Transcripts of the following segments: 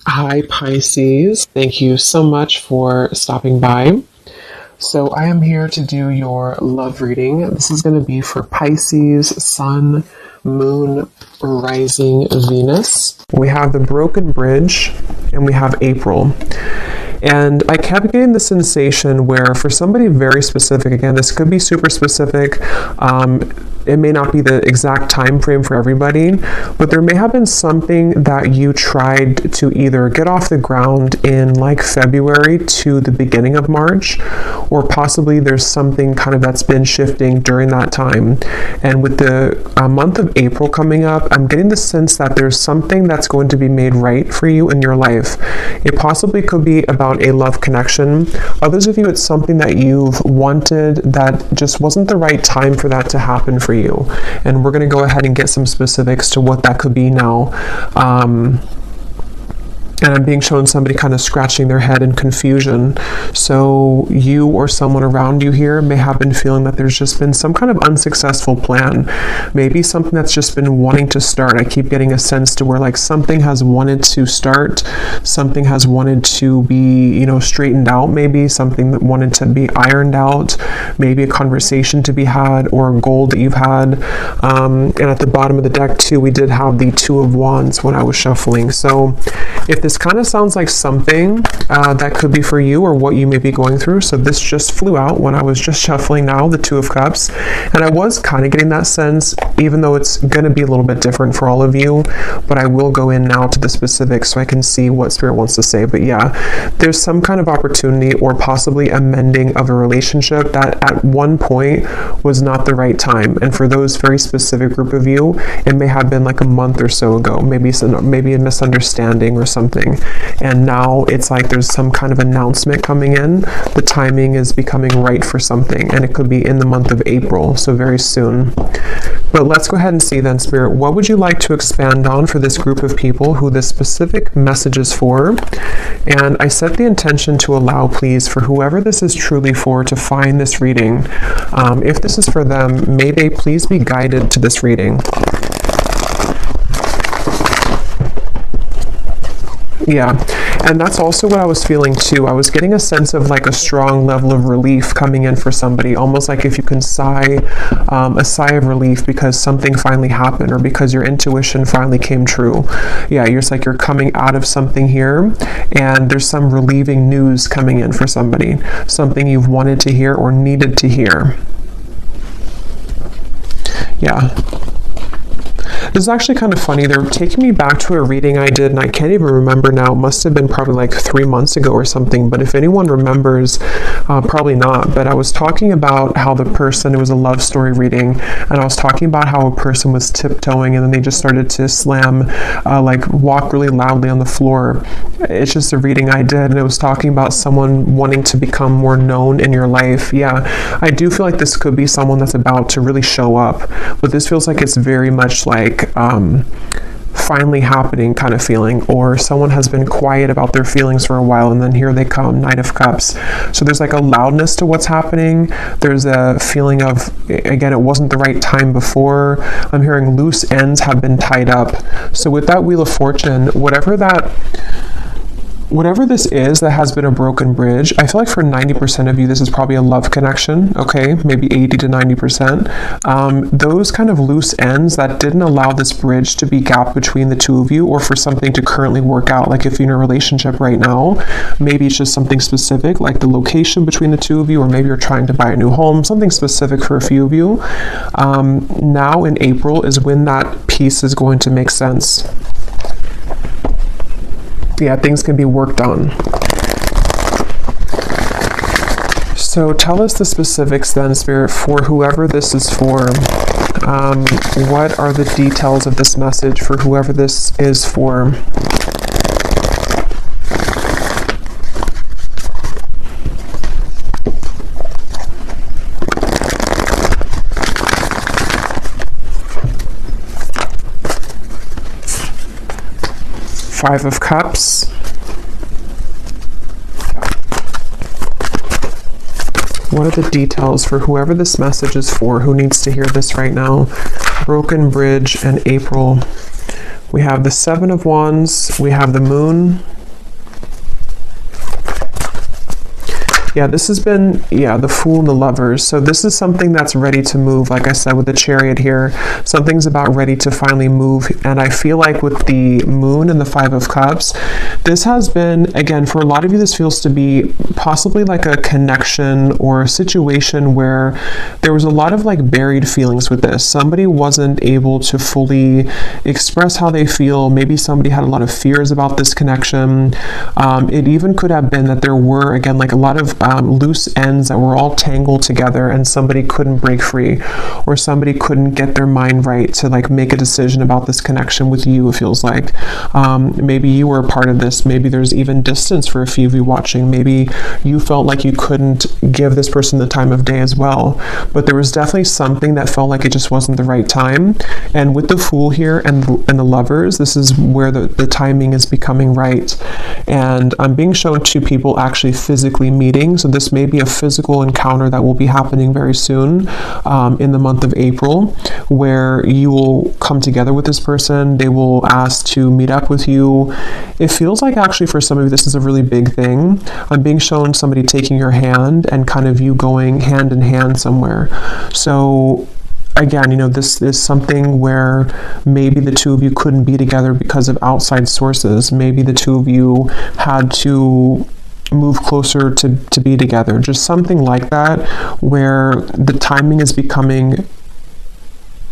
Hi, Pisces. Thank you so much for stopping by. So, I am here to do your love reading. This is going to be for Pisces, Sun, Moon, Rising, Venus. We have the Broken Bridge, and we have April. And I kept getting the sensation where for somebody very specific, again, this could be super specific, it may not be the exact time frame for everybody, but there may have been something that you tried to either get off the ground in like February to the beginning of March, or possibly there's something kind of that's been shifting during that time. And with the month of April coming up, I'm getting the sense that there's something that's going to be made right for you in your life. It possibly could be about a love connection. Others of you, it's something that you've wanted that just wasn't the right time for that to happen for you. And we're going to go ahead and get some specifics to what that could be now. And I'm being shown somebody kind of scratching their head in confusion. So you or someone around you here may have been feeling that there's just been some kind of unsuccessful plan. Maybe something that's just been wanting to start. I keep getting a sense to where like something has wanted to start, something has wanted to be, straightened out, maybe something that wanted to be ironed out, maybe a conversation to be had or a goal that you've had. And at the bottom of the deck too, we did have the Two of Wands when I was shuffling. So if this kind of sounds like something that could be for you or what you may be going through. So this just flew out when I was just shuffling now, the Two of Cups. And I was kind of getting that sense, even though it's going to be a little bit different for all of you, but I will go in now to the specifics so I can see what Spirit wants to say. But yeah, there's some kind of opportunity or possibly a mending of a relationship that at one point was not the right time. And for those very specific group of you, it may have been like a month or so ago, maybe a misunderstanding or something. And now it's like there's some kind of announcement coming in. The timing is becoming right for something, and it could be in the month of April, so very soon. But let's go ahead and see then, Spirit, what would you like to expand on for this group of people who this specific message is for? And I set the intention to allow, please, for whoever this is truly for to find this reading. If this is for them, may they please be guided to this reading. Yeah, and that's also what I was feeling too. I was getting a sense of like a strong level of relief coming in for somebody, almost like if you can sigh a sigh of relief because something finally happened or because your intuition finally came true. Yeah, it's like you're coming out of something here and there's some relieving news coming in for somebody, something you've wanted to hear or needed to hear. Yeah. This is actually kind of funny. They're taking me back to a reading I did, and I can't even remember now. It must have been probably like 3 months ago or something. But if anyone remembers, probably not. But I was talking about how the person, it was a love story reading, and I was talking about how a person was tiptoeing, and then they just started to slam, walk really loudly on the floor. It's just a reading I did, and it was talking about someone wanting to become more known in your life. Yeah, I do feel like this could be someone that's about to really show up, but this feels like it's very much like finally happening kind of feeling, or someone has been quiet about their feelings for a while and then here they come, Knight of Cups. So there's like a loudness to what's happening. There's a feeling of, again, it wasn't the right time before. I'm hearing loose ends have been tied up. So with that Wheel of Fortune, whatever this is that has been a broken bridge, I feel like for 90% of you, this is probably a love connection, okay? Maybe 80 to 90%. Those kind of loose ends that didn't allow this bridge to be gapped between the two of you, or for something to currently work out. Like if you're in a relationship right now, maybe it's just something specific, like the location between the two of you, or maybe you're trying to buy a new home, something specific for a few of you. Now in April is when that piece is going to make sense. Yeah, things can be worked on. So tell us the specifics then, Spirit, for whoever this is for. What are the details of this message for whoever this is for? Five of Cups. What are the details for whoever this message is for, who needs to hear this right now? Broken Bridge and April. We have the Seven of Wands. We have the Moon. Yeah, this has been, the Fool and the Lovers. So this is something that's ready to move. Like I said, with the Chariot here, something's about ready to finally move. And I feel like with the Moon and the Five of Cups, this has been, again, for a lot of you, this feels to be possibly like a connection or a situation where there was a lot of like buried feelings with this. Somebody wasn't able to fully express how they feel. Maybe somebody had a lot of fears about this connection. It even could have been that there were, again, like a lot of loose ends that were all tangled together and somebody couldn't break free, or somebody couldn't get their mind right to like make a decision about this connection with you, it feels like. Maybe you were a part of this. Maybe there's even distance for a few of you watching. Maybe you felt like you couldn't give this person the time of day as well. But there was definitely something that felt like it just wasn't the right time. And with the Fool here and the Lovers, this is where the timing is becoming right. And I'm being shown two people actually physically meeting. So this may be a physical encounter that will be happening very soon in the month of April, where you will come together with this person. They will ask to meet up with you. It feels like actually for some of you, this is a really big thing. I'm being shown somebody taking your hand and kind of you going hand in hand somewhere. So again, this is something where maybe the two of you couldn't be together because of outside sources. Maybe the two of you had to move closer to be together. Just something like that, where the timing is becoming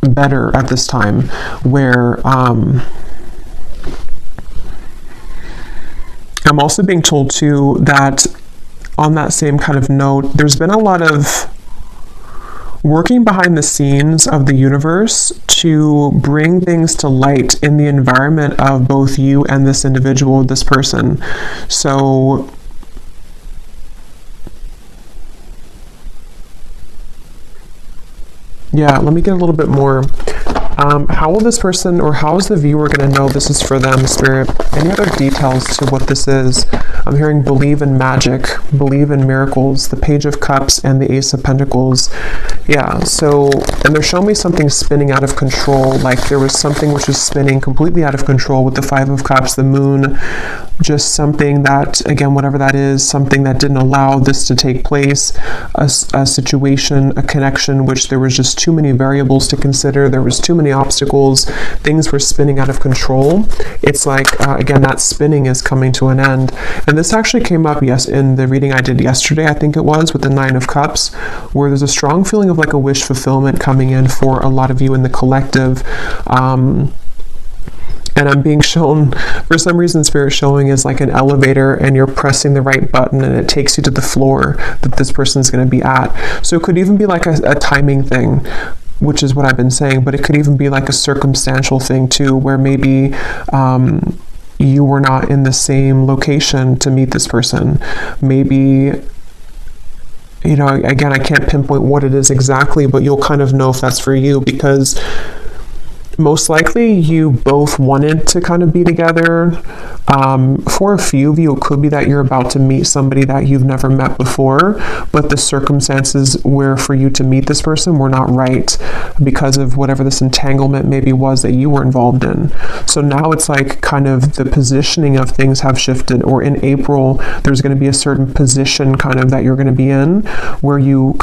better at this time, where I'm also being told too that on that same kind of note, there's been a lot of working behind the scenes of the universe to bring things to light in the environment of both you and this individual, this person. So yeah, let me get a little bit more. How will this person, or how is the viewer going to know this is for them, Spirit? Any other details to what this is? I'm hearing believe in magic, believe in miracles, the Page of Cups and the Ace of Pentacles. Yeah, so, and they're showing me something spinning out of control, like there was something which was spinning completely out of control with the Five of Cups, the Moon, just something that, again, whatever that is, something that didn't allow this to take place, a situation, a connection, which there was just too many variables to consider, there was too many obstacles, things were spinning out of control. It's like, again, that spinning is coming to an end. And this actually came up, yes, in the reading I did yesterday, I think it was, with the Nine of Cups, where there's a strong feeling of like a wish fulfillment coming in for a lot of you in the collective. And I'm being shown, for some reason, Spirit showing is like an elevator and you're pressing the right button and it takes you to the floor that this person is going to be at. So it could even be like a timing thing, which is what I've been saying, but it could even be like a circumstantial thing too, where maybe you were not in the same location to meet this person. Maybe, again, I can't pinpoint what it is exactly, but you'll kind of know if that's for you, because most likely you both wanted to kind of be together. For a few of you, it could be that you're about to meet somebody that you've never met before, but the circumstances where for you to meet this person were not right because of whatever this entanglement maybe was that you were involved in. So now it's like kind of the positioning of things have shifted, or in April, there's going to be a certain position kind of that you're going to be in where you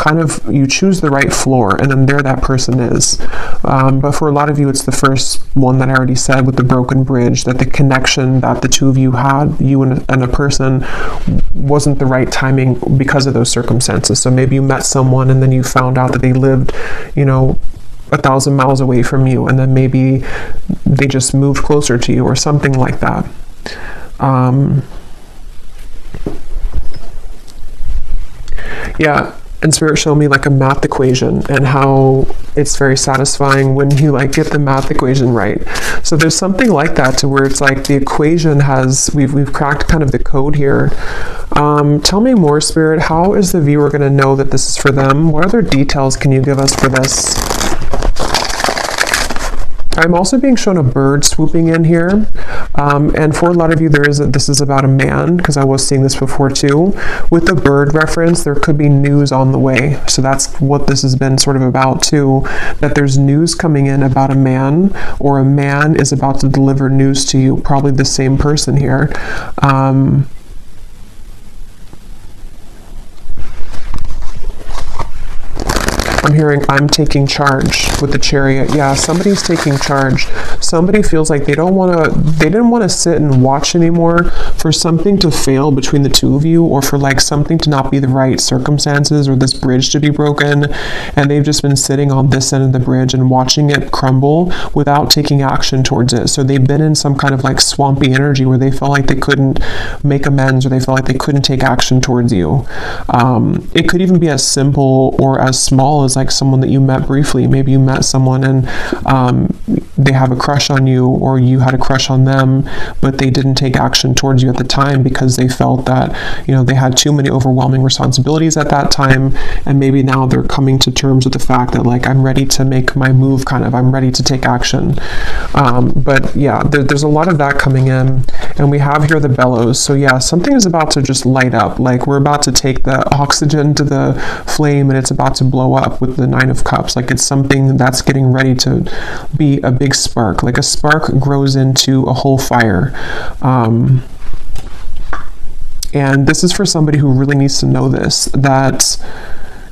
choose the right floor, and then there that person is. But for a lot of you, it's the first one that I already said with the broken bridge, that the connection that the two of you had, you and a person, wasn't the right timing because of those circumstances. So maybe you met someone and then you found out that they lived, 1,000 miles away from you, and then maybe they just moved closer to you or something like that. Yeah. And Spirit showed me like a math equation and how it's very satisfying when you like get the math equation right. So there's something like that to where it's like the equation has, we've cracked kind of the code here. Tell me more, Spirit. How is the viewer going to know that this is for them? What other details can you give us for this? I'm also being shown a bird swooping in here. And for a lot of you, this is about a man, because I was seeing this before too. With the bird reference, there could be news on the way. So that's what this has been sort of about too, that there's news coming in about a man, or a man is about to deliver news to you, probably the same person here. I'm hearing I'm taking charge with the Chariot. Yeah, somebody's taking charge. Somebody feels like they didn't want to sit and watch anymore for something to fail between the two of you, or for like something to not be the right circumstances, or this bridge to be broken, and they've just been sitting on this end of the bridge and watching it crumble without taking action towards it. So they've been in some kind of like swampy energy where they felt like they couldn't make amends, or they felt like they couldn't take action towards you. It could even be as simple or as small as like someone that you met briefly. Maybe you met someone and they have a crush on you, or you had a crush on them, but they didn't take action towards you at the time because they felt that, you know, they had too many overwhelming responsibilities at that time, and maybe now they're coming to terms with the fact that like, I'm ready to make my move, kind of, I'm ready to take action. But yeah, there's a lot of that coming in, and we have here the bellows. So yeah, something is about to just light up. Like, we're about to take the oxygen to the flame, and it's about to blow up with the Nine of Cups. Like, it's something that's getting ready to be a big spark. Like a spark grows into a whole fire. And this is for somebody who really needs to know this, that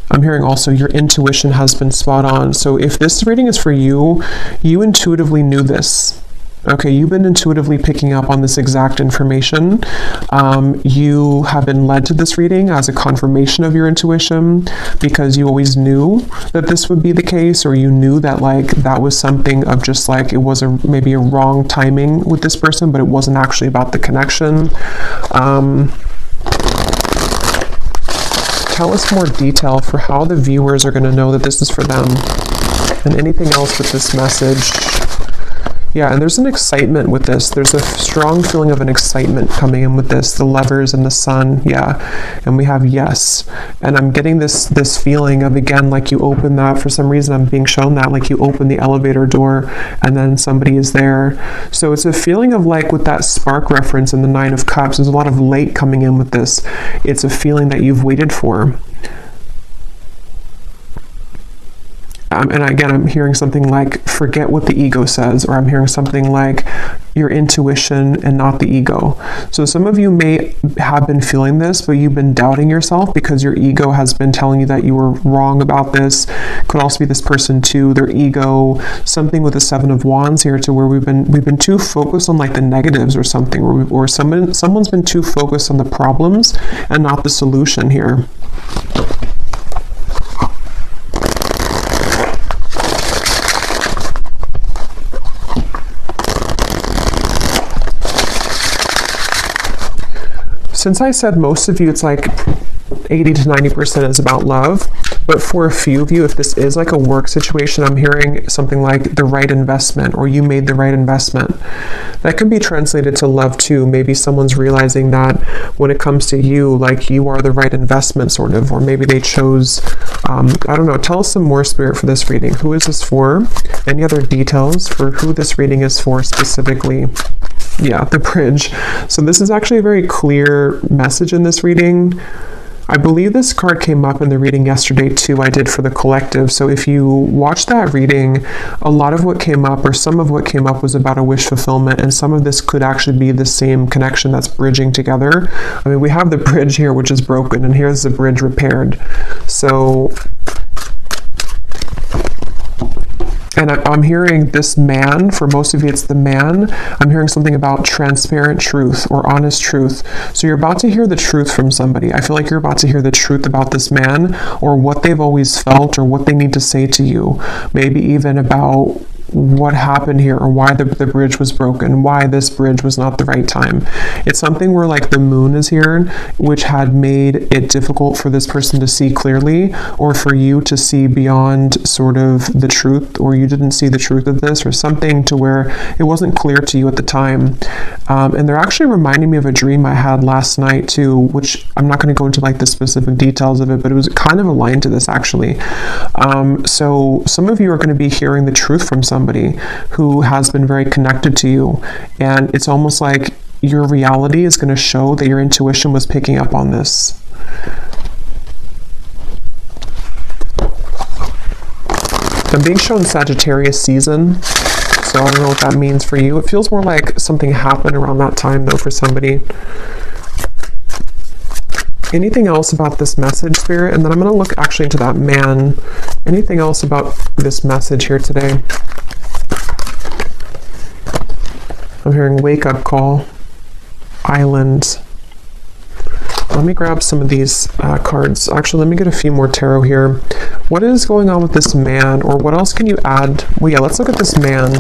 I'm hearing also your intuition has been spot on. So if this reading is for you, you intuitively knew this. Okay, you've been intuitively picking up on this exact information. You have been led to this reading as a confirmation of your intuition, because you always knew that this would be the case, or you knew that like that was something of just like, it was maybe a wrong timing with this person, but it wasn't actually about the connection. Tell us more detail for how the viewers are going to know that this is for them, and anything else with this message. Yeah, and there's an excitement with this. There's a strong feeling of an excitement coming in with this. The Lovers and the Sun, yeah. And we have yes. And I'm getting this feeling of, again, like you open that, for some reason I'm being shown that, like you open the elevator door and then somebody is there. So it's a feeling of like, with that spark reference in the Nine of Cups, there's a lot of late coming in with this. It's a feeling that you've waited for. And again, I'm hearing something like, forget what the ego says, or I'm hearing something like your intuition and not the ego. So some of you may have been feeling this, but you've been doubting yourself because your ego has been telling you that you were wrong about this. Could also be this person too, their ego, something with the Seven of Wands here, to where we've been too focused on like the negatives or something, or someone's been too focused on the problems and not the solution here. Since I said most of you, it's like 80 to 90% is about love, but for a few of you, if this is like a work situation, I'm hearing something like the right investment, or you made the right investment. That can be translated to love too. Maybe someone's realizing that when it comes to you, like you are the right investment, sort of, or maybe they chose, I don't know, tell us some more, Spirit, for this reading. Who is this for? Any other details for who this reading is for specifically? Yeah, the bridge. So this is actually a very clear message in this reading. I believe this card came up in the reading yesterday too, I did for the collective. So if you watch that reading, a lot of what came up, or some of what came up, was about a wish fulfillment, and some of this could actually be the same connection that's bridging together. I mean, we have the bridge here, which is broken, and here's the bridge repaired. So, and I'm hearing this man, for most of you it's the man, I'm hearing something about transparent truth or honest truth. So you're about to hear the truth from somebody. I feel like you're about to hear the truth about this man, or what they've always felt, or what they need to say to you. Maybe even about what happened here, or why the bridge was broken, why this bridge was not the right time. It's something where like the moon is here, which had made it difficult for this person to see clearly, or for you to see beyond sort of the truth, or you didn't see the truth of this, or something to where it wasn't clear to you at the time. And they're actually reminding me of a dream I had last night too, which I'm not going to go into like the specific details of it, but it was kind of aligned to this actually. So some of you are going to be hearing the truth from somebody who has been very connected to you, and it's almost like your reality is going to show that your intuition was picking up on this. I'm being shown Sagittarius season, so I don't know what that means for you. It feels more like something happened around that time though for somebody. Anything else about this message, Spirit? And then I'm going to look actually into that man Anything else about this message here today? I'm hearing wake up call, island. Let me grab some of these cards. Actually, let me get a few more tarot here. What is going on with this man, or what else can you add? Well, yeah, let's look at this man.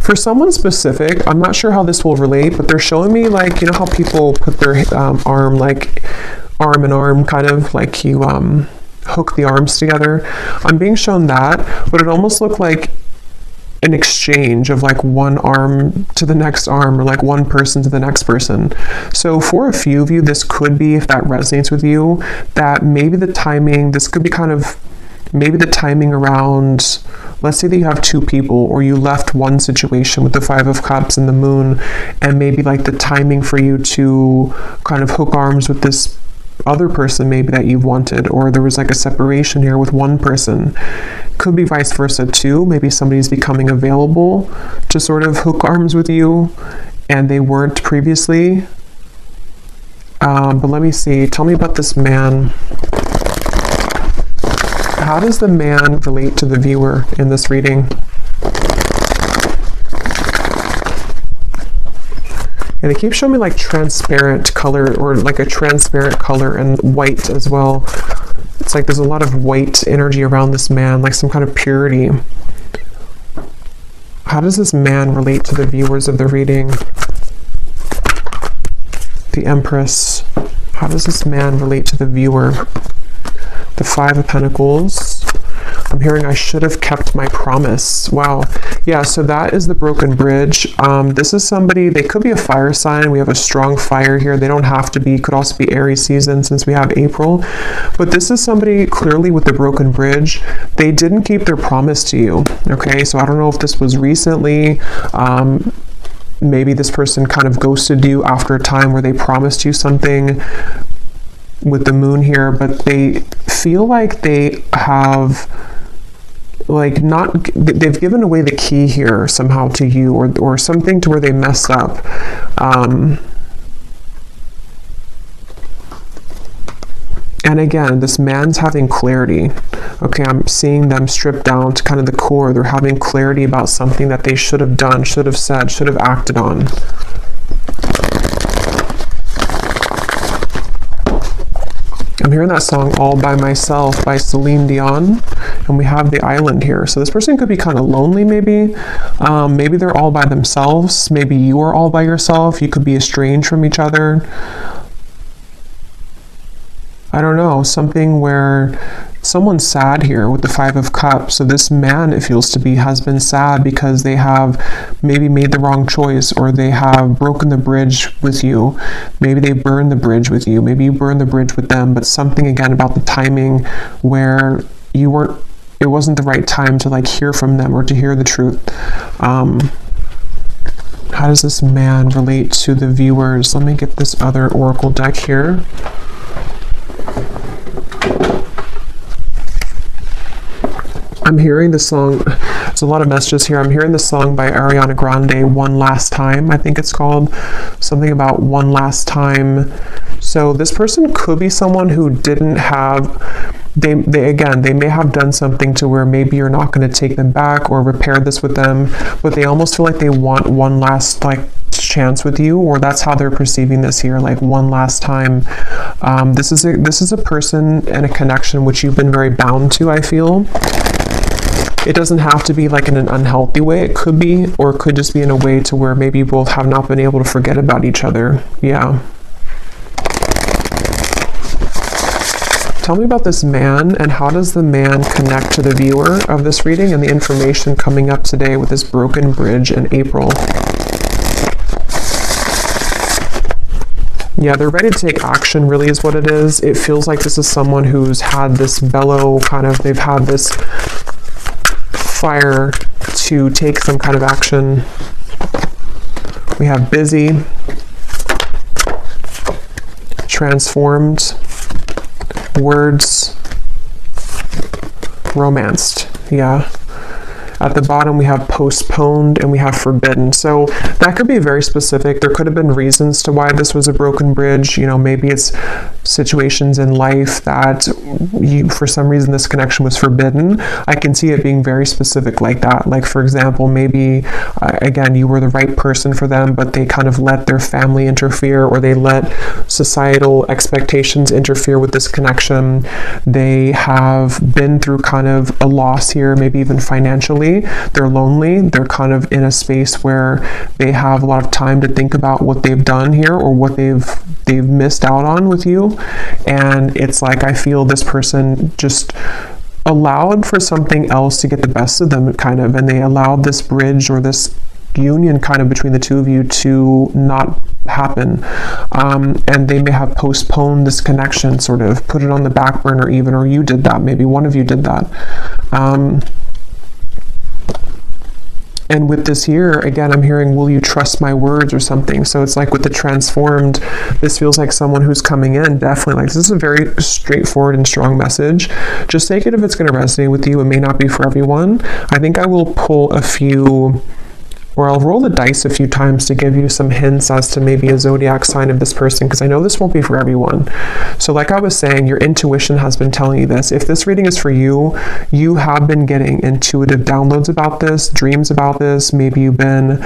For someone specific, I'm not sure how this will relate, but they're showing me, like, you know how people put their arm, like arm in arm, kind of like you hook the arms together. I'm being shown that, but it almost looked like an exchange of like one arm to the next arm, or like one person to the next person. So for a few of you, this could be, if that resonates with you, that maybe the timing, this could be kind of maybe the timing around, let's say that you have two people, or you left one situation with the Five of Cups and the Moon, and maybe like the timing for you to kind of hook arms with this other person maybe that you've wanted, or there was like a separation here with one person. Could be vice versa too. Maybe somebody's becoming available to sort of hook arms with you and they weren't previously. But let me see. Tell me about this man. How does the man relate to the viewer in this reading? And they keep showing me like transparent color, or like a transparent color, and white as well. It's like there's a lot of white energy around this man, like some kind of purity. How does this man relate to the viewers of the reading? The Empress. How does this man relate to the viewer? The Five of Pentacles. I'm hearing I should have kept my promise. Wow. Yeah, so that is the broken bridge. This is somebody, they could be a fire sign. We have a strong fire here. They don't have to be, could also be Aries season since we have April. But this is somebody clearly with the broken bridge. They didn't keep their promise to you. Okay, so I don't know if this was recently. Maybe this person kind of ghosted you after a time where they promised you something with the Moon here, but they feel like they have like they've given away the key here somehow to you, or something to where they messed up. And again, this man's having clarity. Okay, I'm seeing them stripped down to kind of the core. They're having clarity about something that they should have done, should have said, should have acted on. I'm hearing that song All By Myself by Celine Dion, and we have the island here. So this person could be kind of lonely maybe. Maybe they're all by themselves. Maybe you are all by yourself. You could be estranged from each other. I don't know, something where someone's sad here with the Five of Cups. So this man, it feels to be, has been sad because they have maybe made the wrong choice, or they have broken the bridge with you. Maybe they burned the bridge with you. Maybe you burned the bridge with them, but something again about the timing where you weren't, it wasn't the right time to like hear from them or to hear the truth. How does this man relate to the viewers? Let me get this other oracle deck here. I'm hearing the song, there's a lot of messages here. I'm hearing the song by Ariana Grande, One Last Time, I think it's called. Something about one last time. So this person could be someone who didn't have, they may have done something to where maybe you're not going to take them back or repair this with them, but they almost feel like they want one last like chance with you, or that's how they're perceiving this here, like one last time. This is a person and a connection which you've been very bound to, I feel. It doesn't have to be like in an unhealthy way. It could be, or it could just be in a way to where maybe you both have not been able to forget about each other. Yeah. Tell me about this man, and how does the man connect to the viewer of this reading and the information coming up today with this broken bridge in April? Yeah, they're ready to take action, really is what it is. It feels like this is someone who's had this bellow kind of, they've had this fire to take some kind of action. We have busy, transformed, words, romanced. Yeah. At the bottom, we have postponed and we have forbidden. So That could be very specific. There could have been reasons to why this was a broken bridge. You know, maybe it's situations in life that for some reason this connection was forbidden. I can see it being very specific like that. Like, for example, maybe again, you were the right person for them, but they kind of let their family interfere, or they let societal expectations interfere with this connection. They have been through kind of a loss here, maybe even financially. They're lonely. They're kind of in a space where they have a lot of time to think about what they've done here, or what they've missed out on with you. And it's like, I feel this person just allowed for something else to get the best of them, kind of, and they allowed this bridge or this union kind of between the two of you to not happen. And they may have postponed this connection, sort of put it on the back burner even, or you did that, maybe one of you did that. And with this here, again, I'm hearing, will you trust my words or something? So it's like with the transformed, this feels like someone who's coming in, definitely like, this is a very straightforward and strong message. Just take it if it's going to resonate with you. It may not be for everyone. I think I will pull a few, or I'll roll the dice a few times to give you some hints as to maybe a zodiac sign of this person, because I know this won't be for everyone. So like I was saying, your intuition has been telling you this. If this reading is for you, you have been getting intuitive downloads about this, dreams about this. Maybe you've been,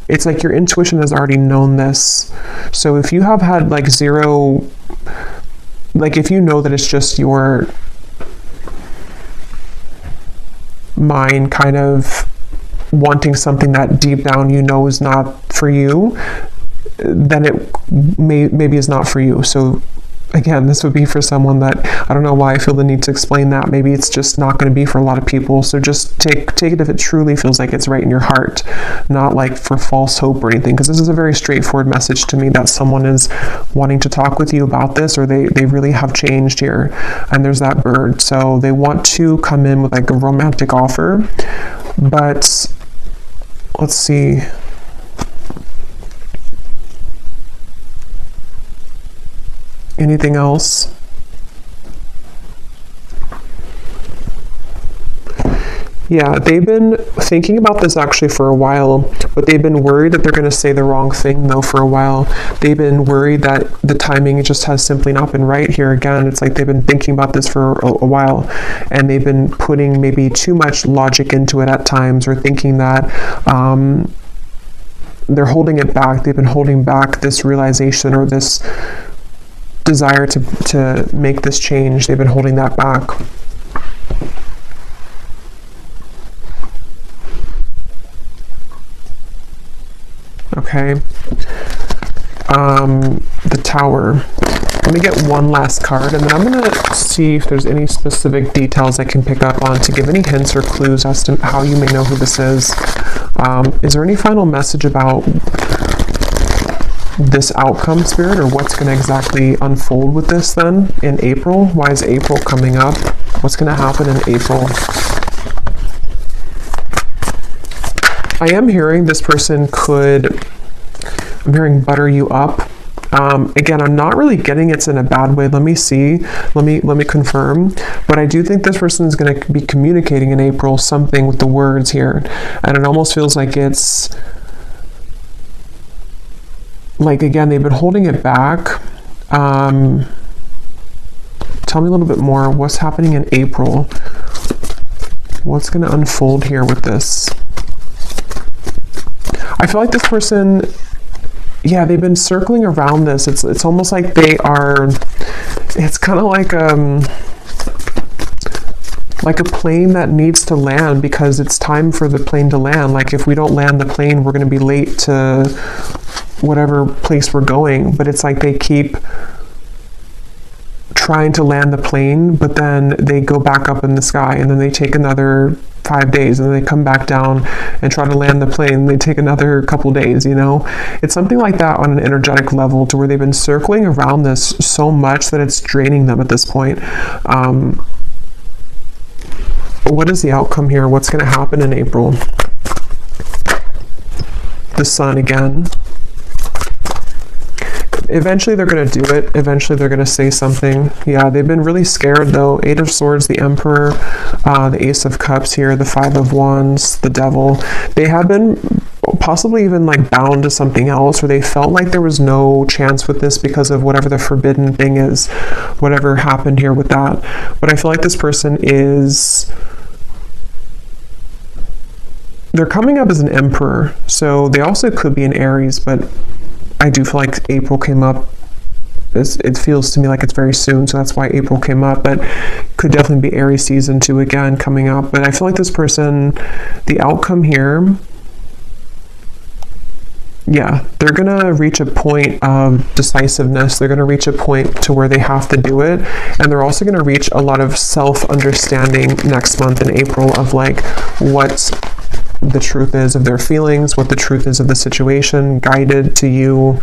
it's like your intuition has already known this. So if you have had like zero, like if you know that it's just your mind kind of wanting something that deep down you know is not for you, then it maybe is not for you. So again, this would be for someone that, I don't know why I feel the need to explain that. Maybe it's just not going to be for a lot of people. So just take it if it truly feels like it's right in your heart, not like for false hope or anything, because this is a very straightforward message to me that someone is wanting to talk with you about this, or they really have changed here. And there's that bird. So they want to come in with like a romantic offer, but let's see. Anything else? Yeah, they've been thinking about this actually for a while, but they've been worried that they're going to say the wrong thing though for a while. They've been worried that the timing just has simply not been right here. Again, it's like they've been thinking about this for a while, and they've been putting maybe too much logic into it at times, or thinking that they're holding it back. They've been holding back this realization or this desire to make this change. They've been holding that back. Okay. The Tower. Let me get one last card, and then I'm going to see if there's any specific details I can pick up on to give any hints or clues as to how you may know who this is. Is there any final message about this outcome, Spirit, or what's going to exactly unfold with this then in April? Why is April coming up? What's going to happen in April? I am hearing this person could, I'm hearing butter you up. Again, I'm not really getting it's in a bad way. Let me see. Let me confirm. But I do think this person is going to be communicating in April something with the words here. And it almost feels like it's like, again, they've been holding it back. Tell me a little bit more. What's happening in April? What's going to unfold here with this? I feel like this person, yeah, they've been circling around this. It's almost like they are, it's kind of like a plane that needs to land, because it's time for the plane to land. Like if we don't land the plane, we're going to be late to whatever place we're going. But it's like they keep trying to land the plane, but then they go back up in the sky, and then they take another 5 days, and then they come back down and try to land the plane. They take another couple days, you know? It's something like that on an energetic level, to where they've been circling around this so much that it's draining them at this point. What is the outcome here? What's going to happen in April? The Sun again. Eventually they're going to do it. Eventually they're going to say something. Yeah, they've been really scared though. Eight of Swords, the Emperor, the Ace of Cups here, the Five of Wands, the Devil. They have been possibly even like bound to something else, or they felt like there was no chance with this because of whatever the forbidden thing is, whatever happened here with that. But I feel like this person is, they're coming up as an emperor, so they also could be an Aries, but I do feel like April came up. It feels to me like it's very soon, so that's why April came up, but could definitely be Aries season 2 again coming up. But I feel like this person, the outcome here, yeah, they're gonna reach a point of decisiveness. They're gonna reach a point to where they have to do it, and they're also gonna reach a lot of self-understanding next month in April of like what the truth is of their feelings, what the truth is of the situation, guided to you.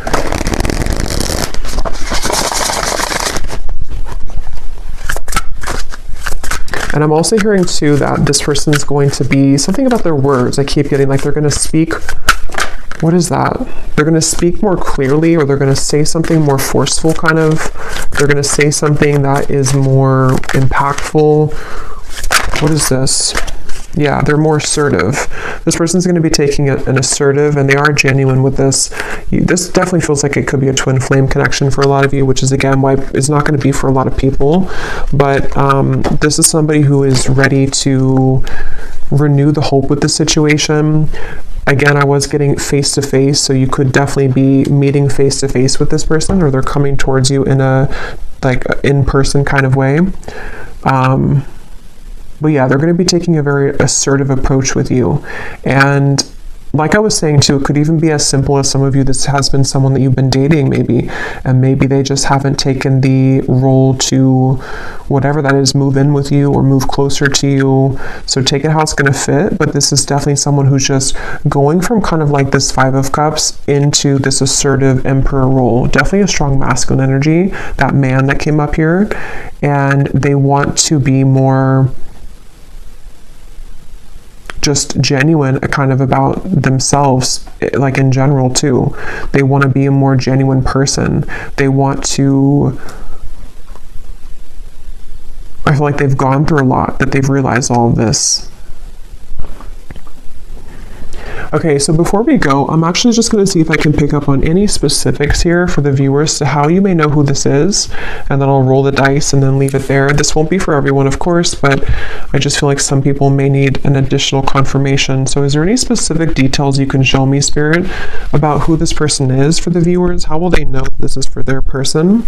And I'm also hearing too that this person is going to be something about their words. I keep getting like they're going to speak. What is that? They're going to speak more clearly, or they're going to say something more forceful, kind of. They're going to say something that is more impactful. What is this? Yeah, they're more assertive. This person's going to be taking an assertive, and they are genuine with this. This definitely feels like it could be a twin flame connection for a lot of you, which is again why it's not going to be for a lot of people. But this is somebody who is ready to renew the hope with the situation. Again, I was getting face to face, so you could definitely be meeting face to face with this person, or they're coming towards you in a like in-person kind of way. But yeah, they're going to be taking a very assertive approach with you. And like I was saying too, it could even be as simple as some of you, this has been someone that you've been dating maybe, and maybe they just haven't taken the role to, whatever that is, move in with you or move closer to you. So take it how it's going to fit. But this is definitely someone who's just going from kind of like this 5 of Cups into this assertive emperor role. Definitely a strong masculine energy, that man that came up here. And they want to be more just genuine kind of about themselves, like in general too. They want to be a more genuine person. They want to, I feel like they've gone through a lot, that they've realized all of this. Okay, so before we go, I'm actually just going to see if I can pick up on any specifics here for the viewers to how you may know who this is, and then I'll roll the dice and then leave it there. This won't be for everyone, of course, but I just feel like some people may need an additional confirmation. So is there any specific details you can show me, Spirit, about who this person is for the viewers? How will they know this is for their person?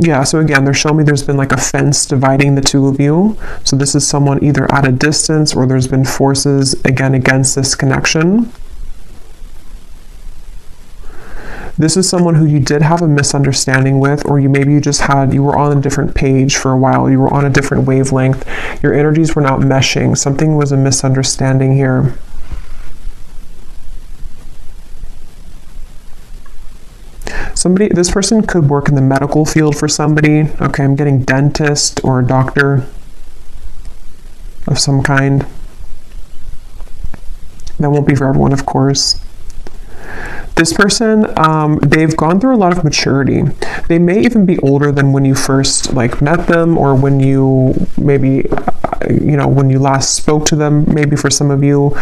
Yeah, so again, they're showing me there's been like a fence dividing the two of you. So this is someone either at a distance, or there's been forces, again, against this connection. This is someone who you did have a misunderstanding with, or you were on a different page for a while. You were on a different wavelength. Your energies were not meshing. Something was a misunderstanding here. This person could work in the medical field for somebody. Okay, I'm getting dentist or a doctor of some kind. That won't be for everyone, of course. This person, they've gone through a lot of maturity. They may even be older than when you first met them, or when you maybe, when you last spoke to them, maybe for some of you,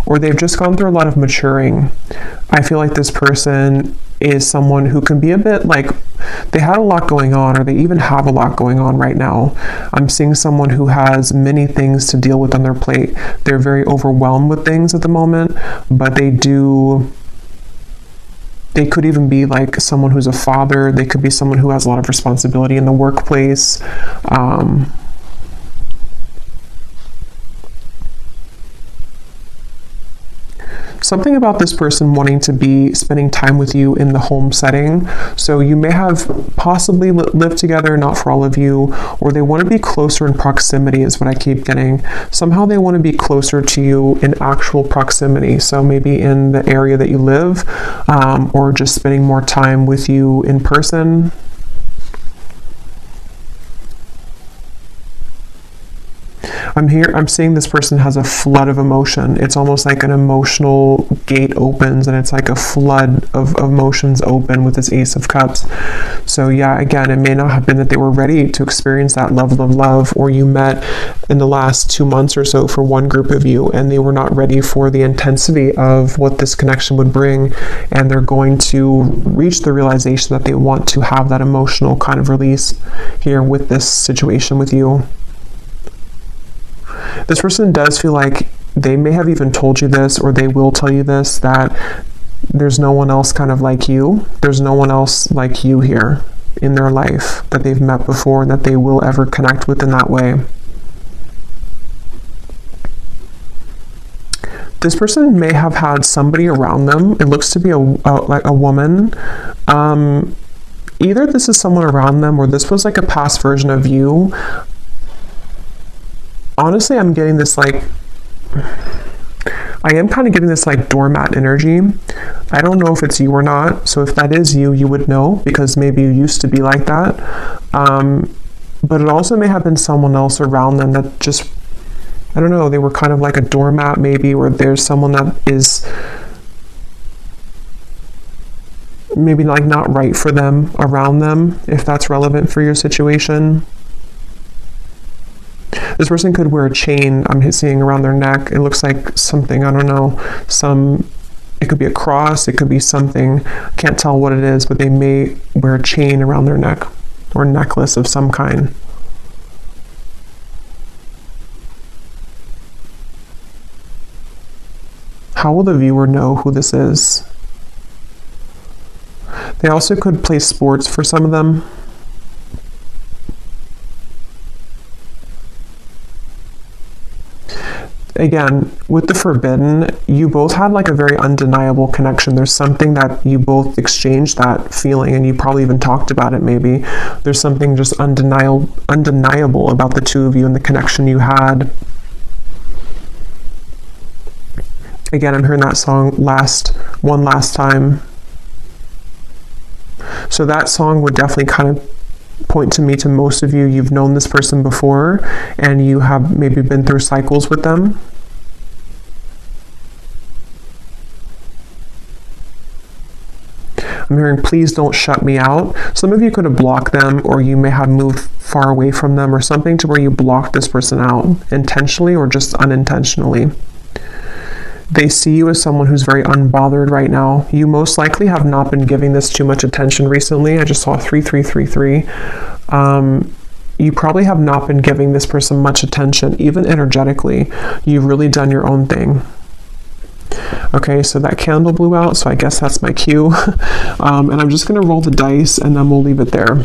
or they've just gone through a lot of maturing. I feel like this person is someone who can be a bit they had a lot going on, or they even have a lot going on right now. I'm seeing someone who has many things to deal with on their plate. They're very overwhelmed with things at the moment, but they could even be like someone who's a father. They could be someone who has a lot of responsibility in the workplace. Something about this person wanting to be spending time with you in the home setting. So you may have possibly lived together, not for all of you, or they want to be closer in proximity is what I keep getting. Somehow they want to be closer to you in actual proximity. So maybe in the area that you live, or just spending more time with you in person. I'm seeing this person has a flood of emotion. It's almost like an emotional gate opens, and it's like a flood of emotions open with this Ace of Cups. So yeah, again, it may not have been that they were ready to experience that level of love, or you met in the last 2 months or so for one group of you, and they were not ready for the intensity of what this connection would bring, and they're going to reach the realization that they want to have that emotional kind of release here with this situation with you. This person does feel like they may have even told you this, or they will tell you this, that there's no one else kind of like you. There's no one else like you here in their life that they've met before and that they will ever connect with in that way. This person may have had somebody around them. It looks to be like a woman. Either this is someone around them, or this was like a past version of you. Honestly, I'm getting this like, I am kind of getting this like doormat energy. I don't know if it's you or not. So if that is you, you would know, because maybe you used to be like that. But it also may have been someone else around them that just, I don't know, they were kind of like a doormat maybe, or there's someone that is maybe like not right for them around them, if that's relevant for your situation. This person could wear a chain, I'm seeing, around their neck. It looks like something, I don't know, it could be a cross, it could be something, can't tell what it is, but they may wear a chain around their neck, or necklace of some kind. How will the viewer know who this is? They also could play sports for some of them. Again, with the Forbidden, you both had like a very undeniable connection. There's something that you both exchanged that feeling, and you probably even talked about it maybe. There's something just undeniable about the two of you and the connection you had. Again, I'm hearing that song One Last Time. So that song would definitely kind of point to me to most of you. You've known this person before, and you have maybe been through cycles with them. I'm hearing, please don't shut me out. Some of you could have blocked them, or you may have moved far away from them, or something to where you blocked this person out intentionally or just unintentionally. They see you as someone who's very unbothered right now. You most likely have not been giving this too much attention recently. I just saw 3333. You probably have not been giving this person much attention, even energetically. You've really done your own thing. Okay, so that candle blew out, so I guess that's my cue. And I'm just going to roll the dice, and then we'll leave it there.